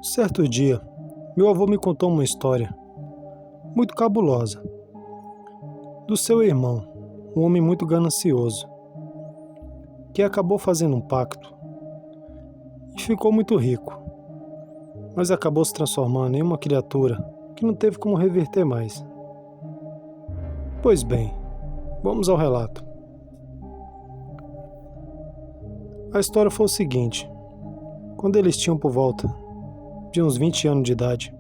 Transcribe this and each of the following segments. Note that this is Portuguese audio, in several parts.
Certo dia, meu avô me contou uma história muito cabulosa do seu irmão, um homem muito ganancioso, que acabou fazendo um pacto e ficou muito rico, mas acabou se transformando em uma criatura que não teve como reverter mais. Pois bem, vamos ao relato. A história foi o seguinte: quando eles tinham por volta de uns 20 anos de idade,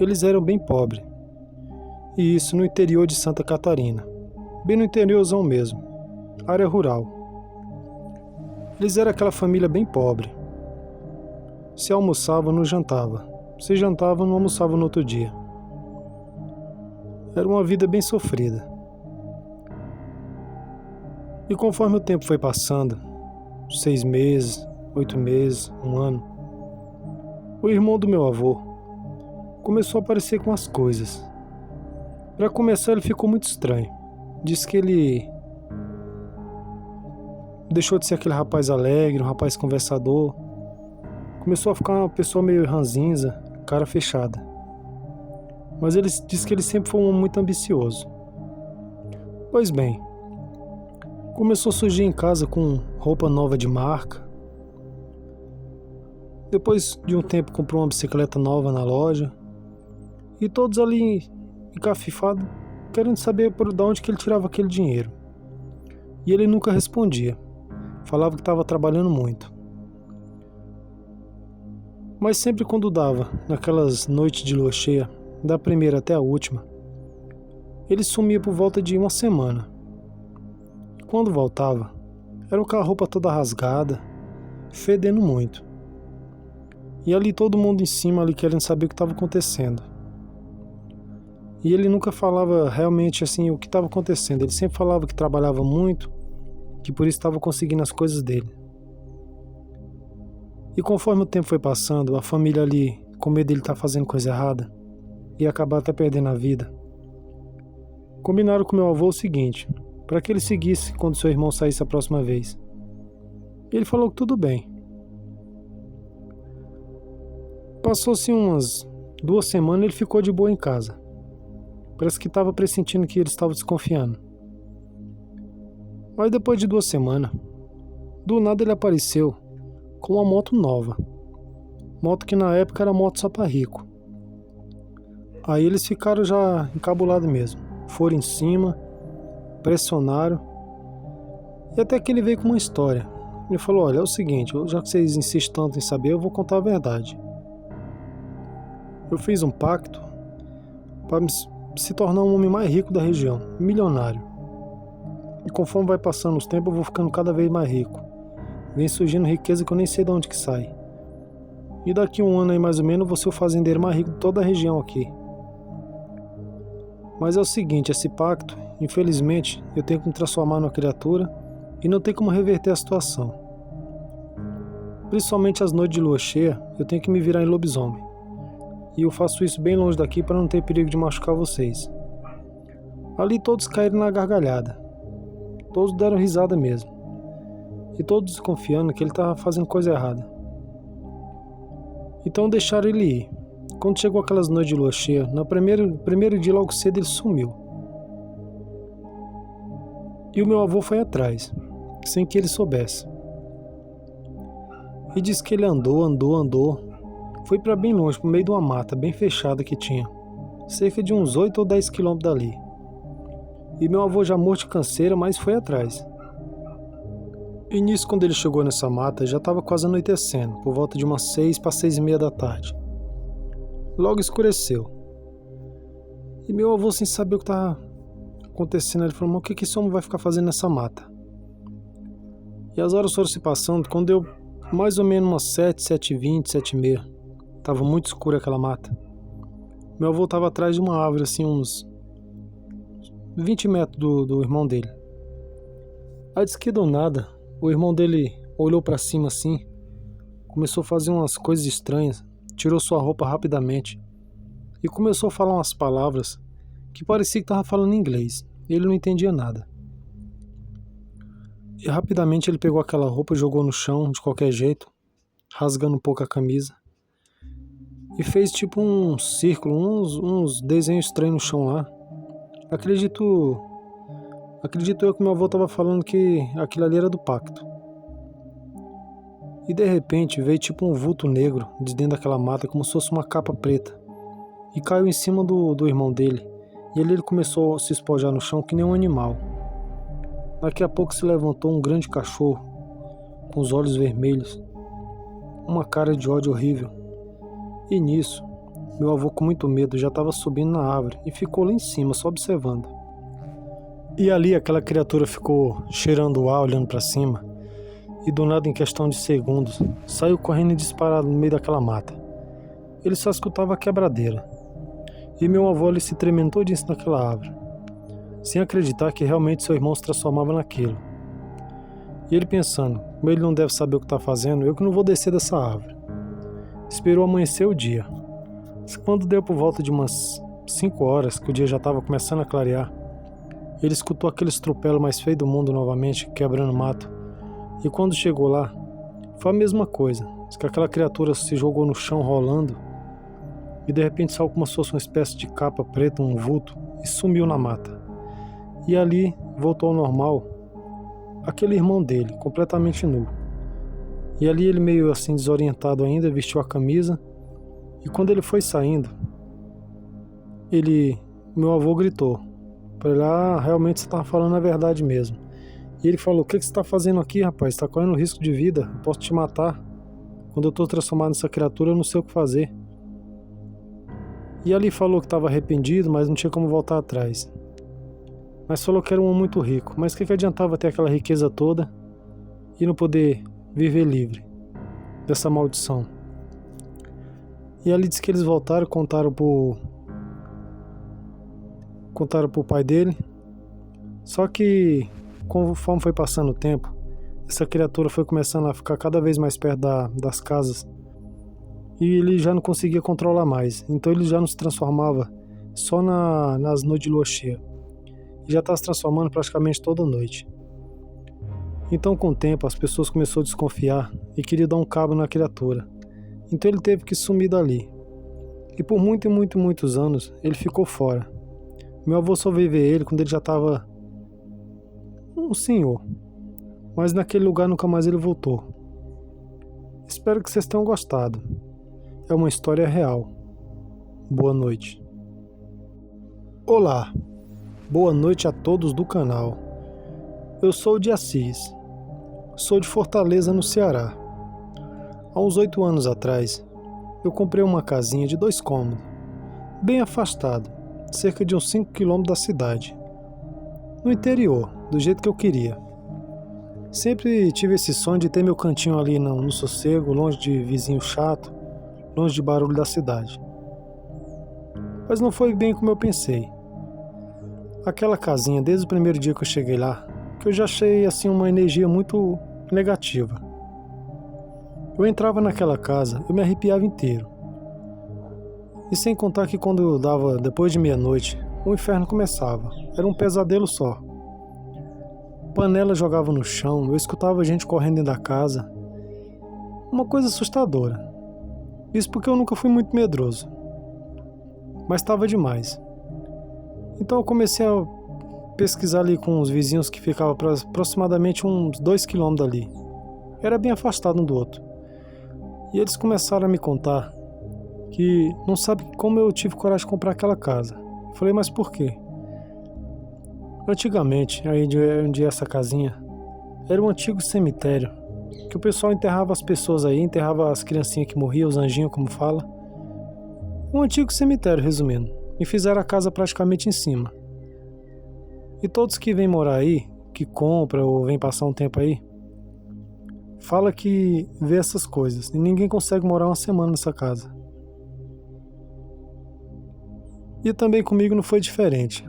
eles eram bem pobres, e isso no interior de Santa Catarina, bem no interiorzão mesmo, área rural. Eles eram aquela família bem pobre. Se almoçava, não jantava. Se jantava, não almoçava no outro dia. Era uma vida bem sofrida. E conforme o tempo foi passando, 6 meses, 8 meses, um ano, o irmão do meu avô começou a aparecer com as coisas. Para começar, ele ficou muito estranho. Disse que ele deixou de ser aquele rapaz alegre, um rapaz conversador. Começou a ficar uma pessoa meio ranzinza, cara fechada. Mas ele disse que ele sempre foi um homem muito ambicioso. Pois bem, começou a surgir em casa com roupa nova de marca. Depois de um tempo comprou uma bicicleta nova na loja. E todos ali encafifados, querendo saber de onde que ele tirava aquele dinheiro. E ele nunca respondia. Falava que estava trabalhando muito. Mas sempre quando dava, naquelas noites de lua cheia, da primeira até a última, ele sumia por volta de uma semana. E quando voltava, era com a roupa toda rasgada, fedendo muito. E ali todo mundo em cima ali querendo saber o que estava acontecendo. E ele nunca falava realmente assim o que estava acontecendo. Ele sempre falava que trabalhava muito, que por isso estava conseguindo as coisas dele. E conforme o tempo foi passando, a família ali, com medo dele estar fazendo coisa errada, ia acabar até perdendo a vida, combinaram com meu avô o seguinte, para que ele seguisse quando seu irmão saísse a próxima vez. Ele falou que tudo bem. Passou-se umas 2 semanas e ele ficou de boa em casa. Parece que estava pressentindo que ele estava desconfiando. Mas depois de 2 semanas, do nada ele apareceu com uma moto nova. Moto que na época era moto só para rico. Aí eles ficaram já encabulados mesmo. Foram em cima, pressionaram. E até que ele veio com uma história. Ele falou: olha, é o seguinte, já que vocês insistem tanto em saber, eu vou contar a verdade. Eu fiz um pacto para se tornar um homem mais rico da região, milionário. E conforme vai passando os tempos, eu vou ficando cada vez mais rico. Vem surgindo riqueza que eu nem sei de onde que sai. E daqui a um ano aí mais ou menos, eu vou ser o fazendeiro mais rico de toda a região aqui. Mas é o seguinte, esse pacto, infelizmente, eu tenho que me transformar numa criatura e não tem como reverter a situação. Principalmente as noites de lua cheia, eu tenho que me virar em lobisomem. E eu faço isso bem longe daqui para não ter perigo de machucar vocês. Ali todos caíram na gargalhada. Todos deram risada mesmo. E todos desconfiando que ele estava fazendo coisa errada. Então deixaram ele ir. Quando chegou aquelas noites de lua cheia, no primeiro dia logo cedo ele sumiu. E o meu avô foi atrás, sem que ele soubesse. E disse que ele andou. Foi para bem longe, pro meio de uma mata bem fechada que tinha, cerca de uns 8 ou 10 quilômetros dali. E meu avô já morto de canseira, mas foi atrás. E nisso, quando ele chegou nessa mata, já estava quase anoitecendo, por volta de umas 6 para 6:30 da tarde. Logo escureceu. E meu avô, sem saber o que estava acontecendo, ele falou: mas o que esse homem vai ficar fazendo nessa mata? E as horas foram se passando, quando deu mais ou menos umas 7, 7:20, 7:30. Tava muito escura aquela mata. Meu avô estava atrás de uma árvore, assim, uns 20 metros do irmão dele. Aí disse que do nada, o irmão dele olhou para cima assim, começou a fazer umas coisas estranhas, tirou sua roupa rapidamente e começou a falar umas palavras que parecia que estava falando inglês. Ele não entendia nada. E rapidamente ele pegou aquela roupa e jogou no chão de qualquer jeito, rasgando um pouco a camisa. e fez tipo um círculo, uns desenhos estranhos no chão lá. Acredito eu que meu avô estava falando que aquilo ali era do pacto. E de repente veio tipo um vulto negro de dentro daquela mata, como se fosse uma capa preta, e caiu em cima do irmão dele. E ali ele começou a se espojar no chão que nem um animal. Daqui a pouco se levantou um grande cachorro, com os olhos vermelhos, uma cara de ódio horrível. E nisso, meu avô com muito medo já estava subindo na árvore e ficou lá em cima só observando. E ali aquela criatura ficou cheirando o ar, olhando para cima, e do nada, em questão de segundos, saiu correndo e disparado no meio daquela mata. Ele só escutava a quebradeira. E meu avô ali se tremendo todinho naquela árvore, sem acreditar que realmente seu irmão se transformava naquilo. E ele pensando, como ele não deve saber o que está fazendo, eu que não vou descer dessa árvore. Esperou amanhecer o dia. Quando deu por volta de umas 5 horas, que o dia já estava começando a clarear, ele escutou aquele estropelo mais feio do mundo novamente, quebrando mato. E quando chegou lá, foi a mesma coisa. Diz que aquela criatura se jogou no chão rolando e de repente saiu como se fosse uma espécie de capa preta, um vulto, e sumiu na mata. E ali voltou ao normal aquele irmão dele, completamente nu. E ali ele meio assim desorientado ainda, vestiu a camisa, e quando ele foi saindo, meu avô gritou para ele: "Ah, realmente você estava falando a verdade mesmo." E ele falou: "O que você está fazendo aqui, rapaz? Está correndo risco de vida, eu posso te matar. Quando eu estou transformado nessa criatura, eu não sei o que fazer." E ali falou que estava arrependido, mas não tinha como voltar atrás. Mas falou que era um homem muito rico. Mas o que adiantava ter aquela riqueza toda e não poder viver livre dessa maldição? E ali disse que eles voltaram, contaram pro pai dele. Só que conforme foi passando o tempo, essa criatura foi começando a ficar cada vez mais perto das casas. E ele já não conseguia controlar mais. Então ele já não se transformava só nas noites de lua cheia. E já estava se transformando praticamente toda noite. Então com o tempo as pessoas começaram a desconfiar e queriam dar um cabo na criatura. Então ele teve que sumir dali. E por muitos anos ele ficou fora. Meu avô só veio ver ele quando ele já estava um senhor. Mas naquele lugar nunca mais ele voltou. Espero que vocês tenham gostado. É uma história real. Boa noite. Olá, boa noite a todos do canal. Eu sou de Assis. Sou de Fortaleza, no Ceará. Há uns 8 anos atrás, eu comprei uma casinha de 2 cômodos, bem afastado, cerca de uns 5 km da cidade, no interior, do jeito que eu queria. Sempre tive esse sonho de ter meu cantinho ali no sossego, longe de vizinho chato, longe de barulho da cidade. Mas não foi bem como eu pensei. Aquela casinha, desde o primeiro dia que eu cheguei lá, que eu já achei assim uma energia muito negativa. Eu entrava naquela casa, eu me arrepiava inteiro. E sem contar que quando dava depois de meia-noite, o inferno começava. Era um pesadelo só. Panela jogava no chão, eu escutava gente correndo dentro da casa. Uma coisa assustadora. Isso porque eu nunca fui muito medroso. Mas estava demais. Então eu comecei a pesquisar ali com os vizinhos que ficavam aproximadamente uns 2 km dali. Era bem afastado um do outro. E eles começaram a me contar que não sabe como eu tive coragem de comprar aquela casa. Eu falei: "Mas por quê?" Antigamente, aí onde é essa casinha, era um antigo cemitério, que o pessoal enterrava as pessoas aí, enterrava as criancinhas que morriam, os anjinhos, como fala. Um antigo cemitério, resumindo. E fizeram a casa praticamente em cima. E todos que vêm morar aí, que compram ou vêm passar um tempo aí, fala que vê essas coisas. E ninguém consegue morar uma semana nessa casa. E também comigo não foi diferente.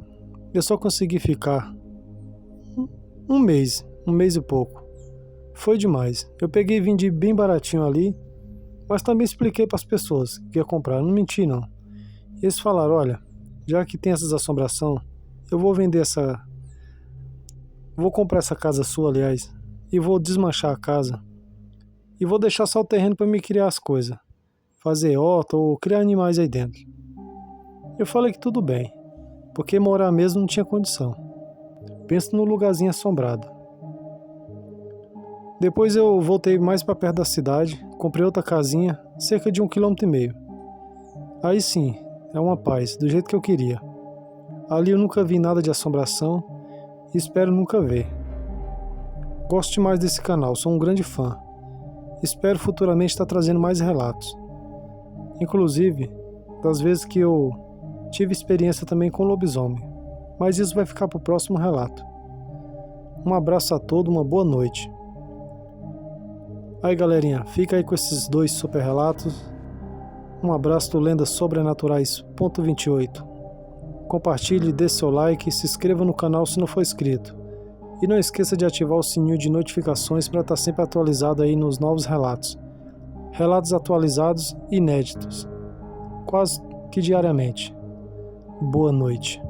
Eu só consegui ficar um mês e pouco. Foi demais. Eu peguei e vendi bem baratinho ali, mas também expliquei para as pessoas que ia comprar. Não menti não. E eles falaram: "Olha, já que tem essas assombração, eu vou vender vou comprar essa casa sua, aliás, e vou desmanchar a casa e vou deixar só o terreno para me criar as coisas." fazer horta ou criar animais aí dentro. Eu falei que tudo bem, porque morar mesmo não tinha condição. Penso no lugarzinho assombrado. Depois eu voltei mais para perto da cidade, comprei outra casinha, cerca de 1,5 km. Aí sim, é uma paz, do jeito que eu queria. Ali eu nunca vi nada de assombração e espero nunca ver. Gosto demais desse canal, sou um grande fã. Espero futuramente estar trazendo mais relatos. Inclusive, das vezes que eu tive experiência também com lobisomem. Mas isso vai ficar para o próximo relato. Um abraço a todos, uma boa noite. Aí galerinha, fica aí com esses 2 super relatos. Um abraço do lendasobrenaturais.28. Compartilhe, dê seu like e se inscreva no canal se não for inscrito. E não esqueça de ativar o sininho de notificações para estar sempre atualizado aí nos novos relatos. Relatos atualizados e inéditos. Quase que diariamente. Boa noite.